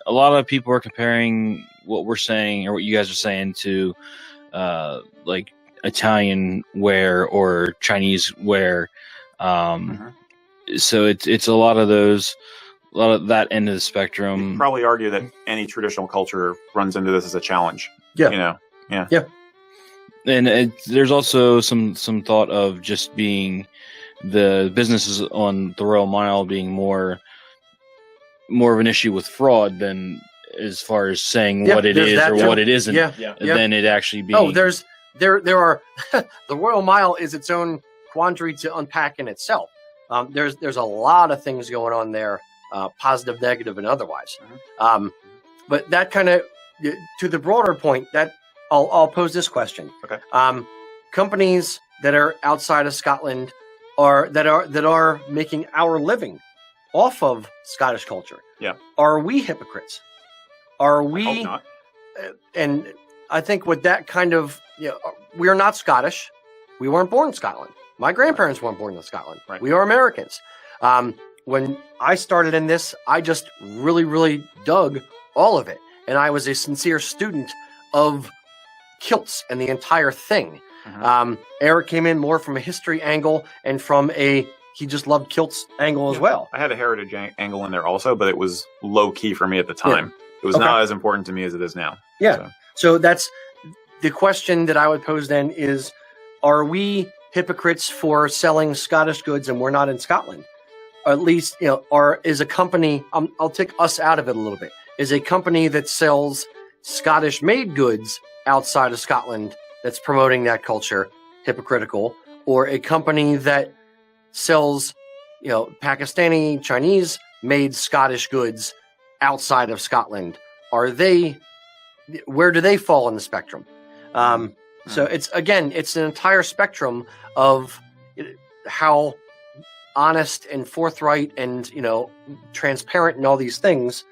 a lot of people are comparing what we're saying or what you guys are saying to like Italian wear or Chinese wear. So it's a lot of those. A lot of that end of the spectrum. You could probably argue that any traditional culture runs into this as a challenge. Yeah. And there's also some thought of just being the businesses on the Royal Mile being more of an issue with fraud than as far as saying what it is or what it isn't. Than it actually being. There are the Royal Mile is its own quandary to unpack in itself. There's a lot of things going on there. Positive, negative, and otherwise. But that kind of, to the broader point, that I'll pose this question. Okay. Companies that are outside of Scotland that are making our living off of Scottish culture. Yeah. Are we hypocrites? Are we? I hope not. And I think with that kind of, we are not Scottish. We weren't born in Scotland. My grandparents weren't born in Scotland. Right. We are Americans. When I started in this, I just really, really dug all of it. And I was a sincere student of kilts and the entire thing. Eric came in more from a history angle and from he just loved kilts angle as well. I had a heritage angle in there also, but it was low key for me at the time. It was not as important to me as it is now. So that's the question that I would pose then is, are we hypocrites for selling Scottish goods and we're not in Scotland? Or at least, is a company, I'll take us out of it a little bit, is a company that sells Scottish-made goods outside of Scotland that's promoting that culture hypocritical, or a company that sells, Pakistani, Chinese-made Scottish goods outside of Scotland? Where do they fall in the spectrum? So it's an entire spectrum of how honest and forthright and transparent and all these things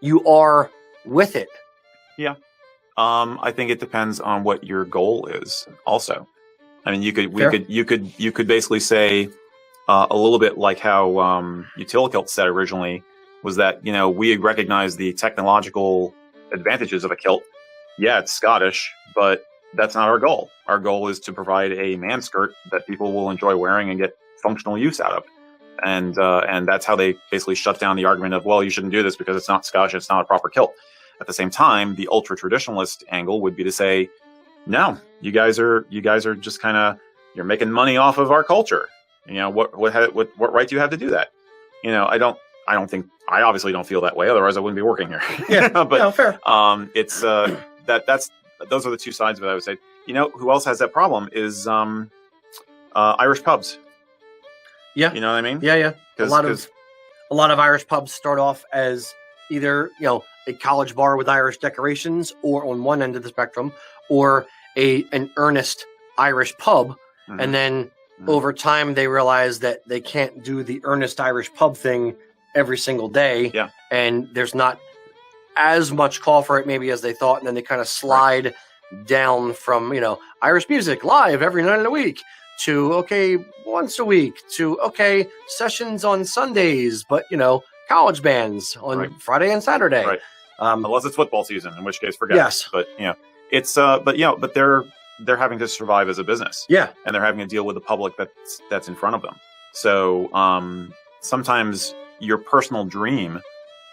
you are with it. I think it depends on what your goal is also. I mean, you could basically say a little bit like how Utility Kilt said originally was that we recognize the technological advantages of a kilt. Yeah, it's Scottish, but that's not our goal. Our goal is to provide a man skirt that people will enjoy wearing and get functional use out of. and that's how they basically shut down the argument of, well, you shouldn't do this because it's not Scotch, it's not a proper kilt. At the same time, the ultra traditionalist angle would be to say, no, you guys are just kind of, you're making money off of our culture. What right do you have to do that? I obviously don't feel that way. Otherwise I wouldn't be working here. Yeah. But no, fair. It's those are the two sides of it. I would say, who else has that problem is Irish pubs. Yeah. You know what I mean? Yeah. A lot of Irish pubs start off as either, a college bar with Irish decorations, or on one end of the spectrum, or an earnest Irish pub. Mm-hmm. And then over time they realize that they can't do the earnest Irish pub thing every single day. Yeah. And there's not as much call for it maybe as they thought. And then they kind of slide down from, Irish music live every night of the week to, okay, once a week to, okay, sessions on Sundays, but, college bands on Friday and Saturday. Right. Unless it's football season, in which case forget. Yes. But, it's, but they're having to survive as a business. Yeah. And they're having to deal with the public that's in front of them. So, sometimes your personal dream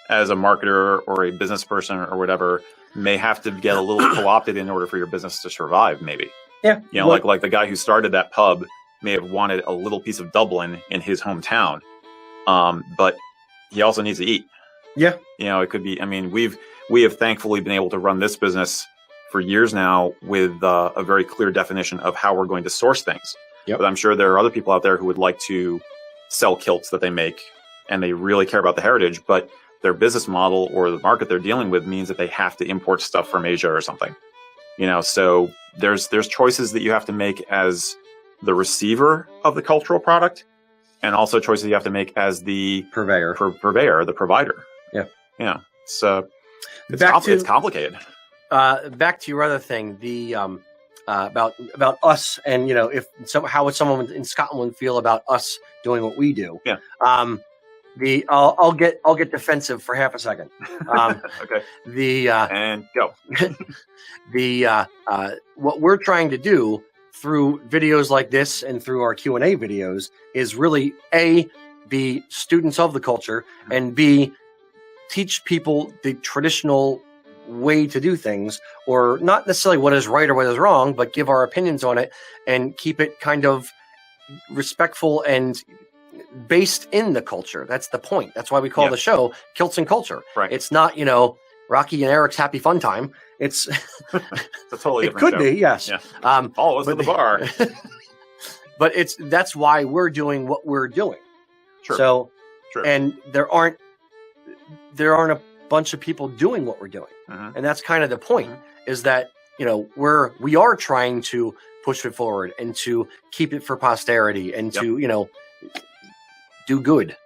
as a marketer or a business person or whatever may have to get a little co-opted in order for your business to survive, maybe. Yeah. Like the guy who started that pub may have wanted a little piece of Dublin in his hometown. But he also needs to eat. Yeah. It could be, we have thankfully been able to run this business for years now with a very clear definition of how we're going to source things. Yep. But I'm sure there are other people out there who would like to sell kilts that they make, and they really care about the heritage, but their business model or the market they're dealing with means that they have to import stuff from Asia or something. So there's choices that you have to make as the receiver of the cultural product, and also choices you have to make as the purveyor, the provider. Yeah. Yeah. So it's complicated. Back to your other thing, the about us, and how would someone in Scotland feel about us doing what we do? Yeah. I'll get defensive for half a second. Okay. And go. What we're trying to do through videos like this and through our Q&A videos is really A, be students of the culture, and B, teach people the traditional way to do things, or not necessarily what is right or what is wrong, but give our opinions on it and keep it kind of respectful and based in the culture. That's the point. That's why we call the show Kilts and Culture. Right. It's not, Rocky and Eric's Happy Fun Time. It's a totally different show. It could be, yes. Yeah. Follow us at the bar. But that's why we're doing what we're doing. Sure. So, and there aren't a bunch of people doing what we're doing. And that's kind of the point, is that, we are trying to push it forward and to keep it for posterity and to, do good.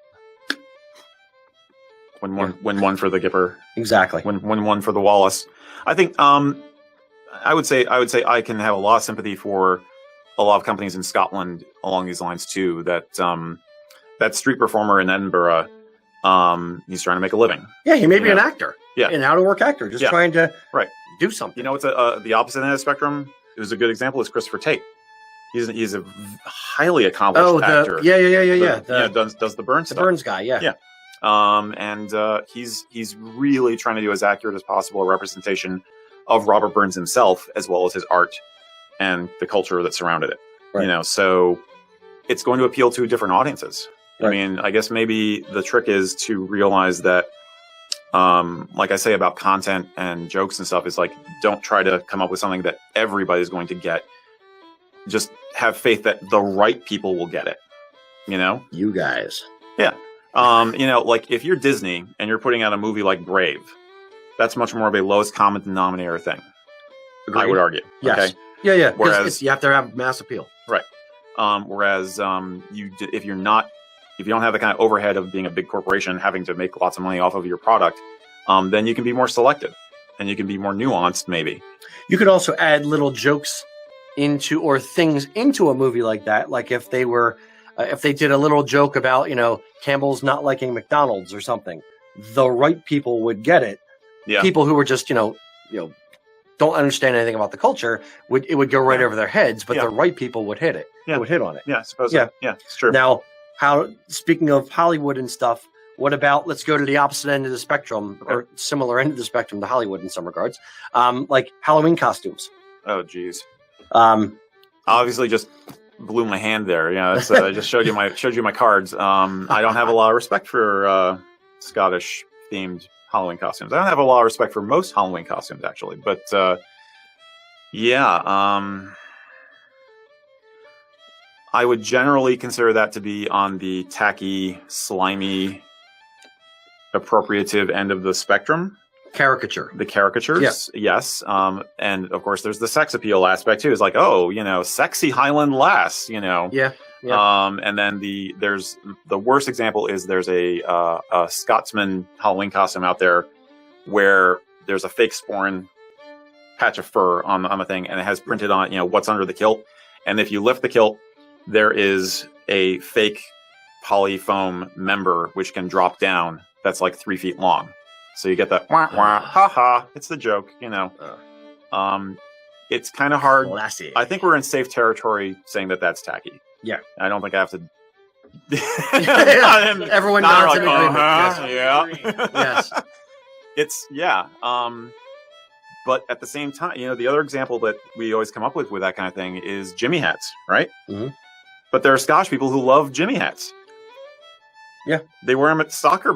Win one for the Gipper. Exactly. Win one for the Wallace. I think I would say I can have a lot of sympathy for a lot of companies in Scotland along these lines too. That street performer in Edinburgh, he's trying to make a living. Yeah, he may be an actor. Yeah, an out-of-work actor, just trying to do something. It's the opposite end of the spectrum. It was a good example is Christopher Tate. He's a highly accomplished actor. Yeah. Does the Burns stuff. The Burns guy, yeah. And he's really trying to do as accurate as possible a representation of Robert Burns himself, as well as his art and the culture that surrounded it. Right. So it's going to appeal to different audiences. Right. I guess maybe the trick is to realize that, like I say about content and jokes and stuff, is like, don't try to come up with something that everybody's going to get. Just have faith that the right people will get it. You guys. Yeah. Like if you're Disney and you're putting out a movie like Brave, that's much more of a lowest common denominator thing. Agreed. I would argue. Yes. Okay. Yeah. Whereas you have to have mass appeal. Right. Whereas if you don't have the kind of overhead of being a big corporation having to make lots of money off of your product, then you can be more selective and you can be more nuanced. Maybe you could also add little jokes into a movie like that. Like if they did a little joke about, Campbell's not liking McDonald's or something, the right people would get it. Yeah. People who were just, don't understand anything about the culture it would go right over their heads, but the right people would hit it. Yeah. It would hit on it. Yeah, I suppose. Yeah. Yeah, it's true. Now, how, speaking of Hollywood and stuff, what about, let's go to the opposite end of the spectrum, or similar end of the spectrum to Hollywood in some regards, like Halloween costumes. Oh, geez. Obviously, just blew my hand there. Yeah, that's, I just showed you my cards. I don't have a lot of respect for Scottish themed Halloween costumes. I don't have a lot of respect for most Halloween costumes, actually. But I would generally consider that to be on the tacky, slimy, appropriative end of the spectrum. caricature. The caricatures, yes. And of course, there's the sex appeal aspect too. It's like, oh, sexy Highland lass, Yeah. And then there's the worst example is there's a Scotsman Halloween costume out there where there's a fake sporran patch of fur on the thing, and it has printed on it, what's under the kilt. And if you lift the kilt, there is a fake polyfoam member which can drop down. That's like 3 feet long. So you get that wah, wah, ha ha. It's the joke, It's kind of hard. Classy. I think we're in safe territory saying that that's tacky. Yeah. I don't think I have to. Everyone nods in agreement. Yeah. Yes. It's but at the same time, the other example that we always come up with that kind of thing is Jimmy hats, right? Mm-hmm. But there are Scottish people who love Jimmy hats. Yeah. They wear them at football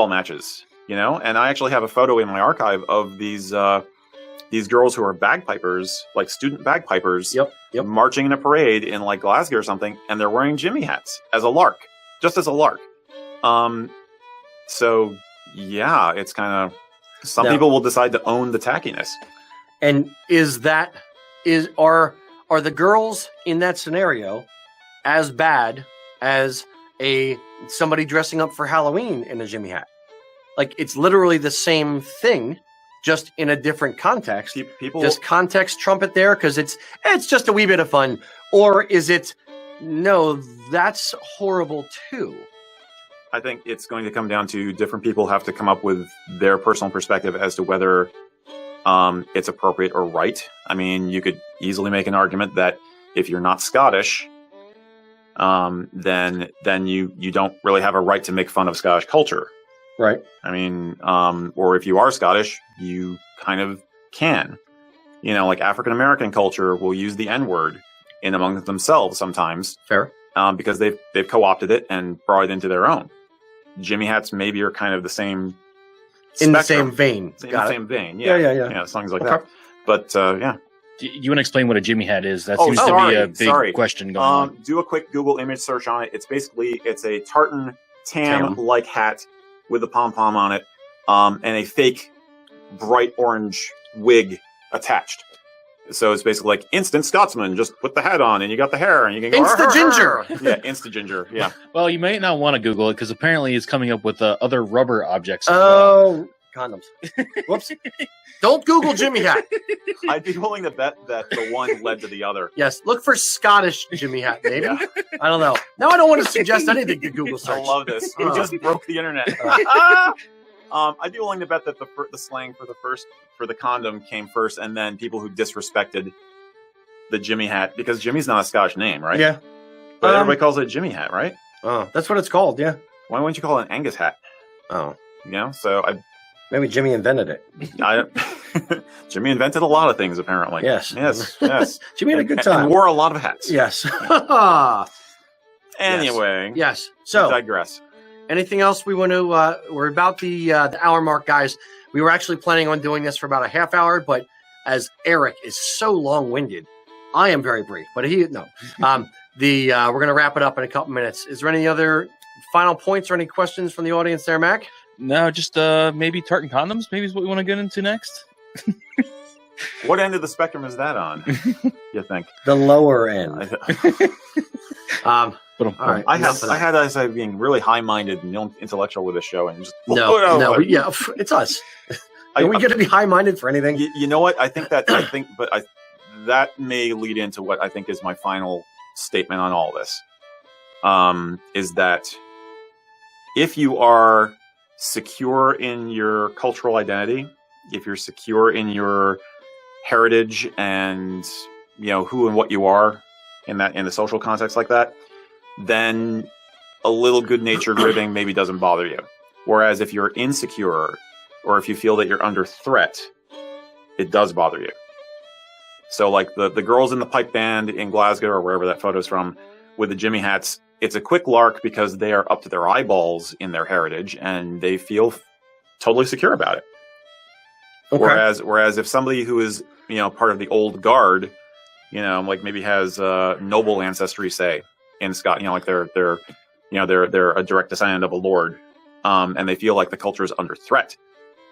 matches, and I actually have a photo in my archive of these girls who are bagpipers, like student bagpipers, Yep. marching in a parade in like Glasgow or something, and they're wearing Jimmy hats as a lark, just as a lark. So yeah, it's kind of, some people will decide to own the tackiness. And are the girls in that scenario as bad as somebody dressing up for Halloween in a Jimmy hat? Like, it's literally the same thing, just in a different context. People just context trump it there because it's just a wee bit of fun, or is it? No, that's horrible too. I think it's going to come down to different people have to come up with their personal perspective as to whether it's appropriate or right. I mean, you could easily make an argument that if you're not Scottish, then you don't really have a right to make fun of Scottish culture. Right. I mean, or if you are Scottish, you kind of can. Like African American culture will use the N-word in among themselves sometimes. Fair. Because they've co-opted it and brought it into their own. Jimmy hats maybe are kind of the same in spectrum. the same vein. In the same vein. Yeah. Yeah, songs like that. But yeah. Do you want to explain what a Jimmy hat is? That seems to be a big question going on. Do a quick Google image search on it. It's a tartan tam-like hat with a pom-pom on it, and a fake bright orange wig attached. So it's basically like instant Scotsman. Just put the hat on, and you got the hair, and you can go Insta ginger. Yeah, Insta ginger. Yeah. Well, you may not want to Google it because apparently it's coming up with other rubber objects. Condoms. Whoops. Don't Google Jimmy hat. I'd be willing to bet that the one led to the other. Yes, look for Scottish Jimmy hat, maybe. Yeah. I don't know. Now I don't want to suggest anything to Google search. I love this. We just broke the internet. I'd be willing to bet that the slang for the condom came first, and then people who disrespected the Jimmy hat, because Jimmy's not a Scottish name, right? Yeah. But everybody calls it a Jimmy hat, right? Oh, that's what it's called. Yeah. Why wouldn't you call it an Angus hat? Oh. So maybe Jimmy invented it. Jimmy invented a lot of things, apparently. Yes. Jimmy had a good time. And wore a lot of hats. Yes. Anyway. Yes. So we digress. Anything else we want to? We're about the hour mark, guys. We were actually planning on doing this for about a half hour, but as Eric is so long-winded, I am very brief. But we're going to wrap it up in a couple minutes. Is there any other final points or any questions from the audience there, Mac? No, just maybe tartan condoms. Maybe is what we want to get into next. What end of the spectrum is that on? You think the lower end? All right. I had us being really high-minded and intellectual with the show, and just it's us. Are we going to be high-minded for anything? You know what? That may lead into what I think is my final statement on all this. Is that if you are secure in your cultural identity, if you're secure in your heritage and who and what you are in the social context like that, then a little good-natured ribbing maybe doesn't bother you. Whereas if you're insecure or if you feel that you're under threat, it does bother you. So like the girls in the pipe band in Glasgow or wherever that photo's from with the Jimmy hats, it's a quick lark because they are up to their eyeballs in their heritage and they feel totally secure about it. Okay. Whereas if somebody who is, part of the old guard, like maybe has noble ancestry, say, in Scotland, like they're a direct descendant of a lord, and they feel like the culture is under threat,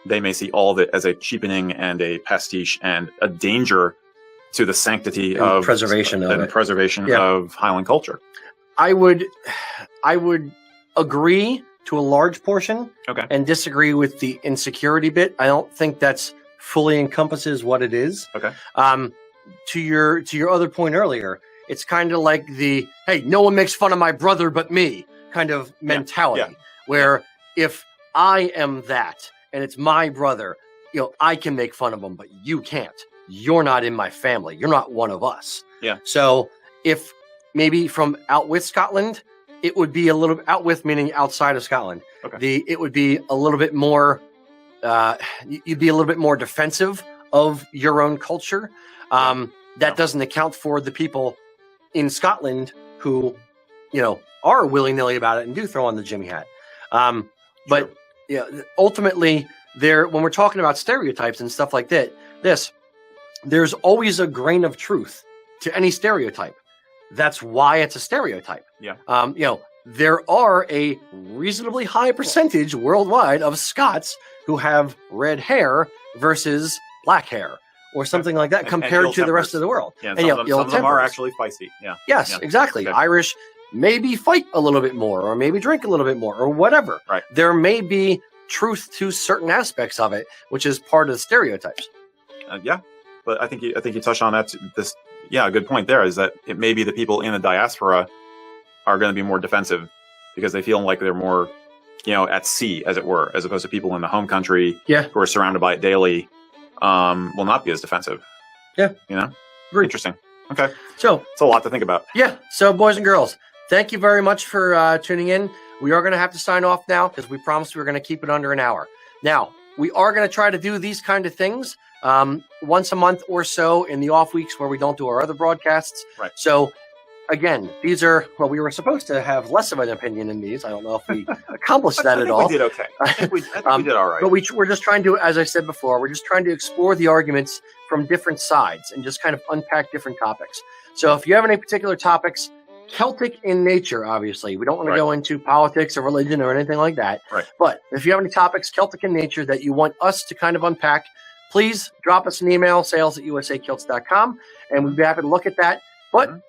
they may see all of it as a cheapening and a pastiche and a danger to the sanctity of preservation of Highland culture. I would agree to a large portion, and disagree with the insecurity bit. I don't think that's fully encompasses what it is. Okay. To your other point earlier, it's kind of like the hey, no one makes fun of my brother but me kind of mentality, where if I am that and it's my brother, I can make fun of him, but you can't. You're not in my family. You're not one of us. Yeah. So if maybe from out with Scotland, it would be a little out with meaning outside of Scotland. Okay. It would be a little bit more. You'd be a little bit more defensive of your own culture. That doesn't account for the people in Scotland who, are willy-nilly about it and do throw on the Jimmy hat. But ultimately, when we're talking about stereotypes and stuff like that, there's always a grain of truth to any stereotype. That's why it's a stereotype. Yeah. There are a reasonably high percentage worldwide of Scots who have red hair versus black hair or something like that compared to the rest of the world. Yeah, and some of them are actually feisty. Yeah. Yes, exactly. Okay. Irish maybe fight a little bit more or maybe drink a little bit more or whatever. Right. There may be truth to certain aspects of it, which is part of the stereotypes. But I think you touched on that. A good point there is that it may be the people in the diaspora are going to be more defensive because they feel like they're more, at sea, as it were, as opposed to people in the home country who are surrounded by it daily, will not be as defensive. Yeah. Very interesting. Okay. So it's a lot to think about. Yeah. So boys and girls, thank you very much for tuning in. We are going to have to sign off now because we promised we were going to keep it under an hour. Now, we are going to try to do these kind of things once a month or so in the off weeks where we don't do our other broadcasts. Right. So, again, these are, we were supposed to have less of an opinion in these. I don't know if we accomplished that at all. We did okay. I think we did all right. But we're just trying to, as I said before, we're just trying to explore the arguments from different sides and just kind of unpack different topics. So if you have any particular topics, Celtic in nature, obviously. We don't want to go into politics or religion or anything like that. Right. But if you have any topics, Celtic in nature, that you want us to kind of unpack, please drop us an email, sales@usakilts.com, and we'd be happy to look at that. But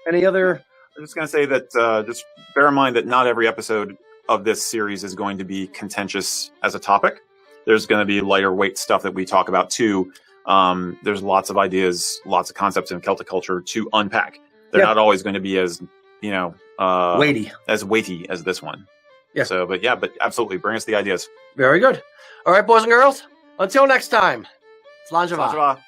any other... I'm just going to say that just bear in mind that not every episode of this series is going to be contentious as a topic. There's going to be lighter weight stuff that we talk about too. There's lots of ideas, lots of concepts in Celtic culture to unpack. They're not always going to be as, weighty as this one. Yeah. So, but absolutely, bring us the ideas. Very good. All right, boys and girls. Until next time. Slán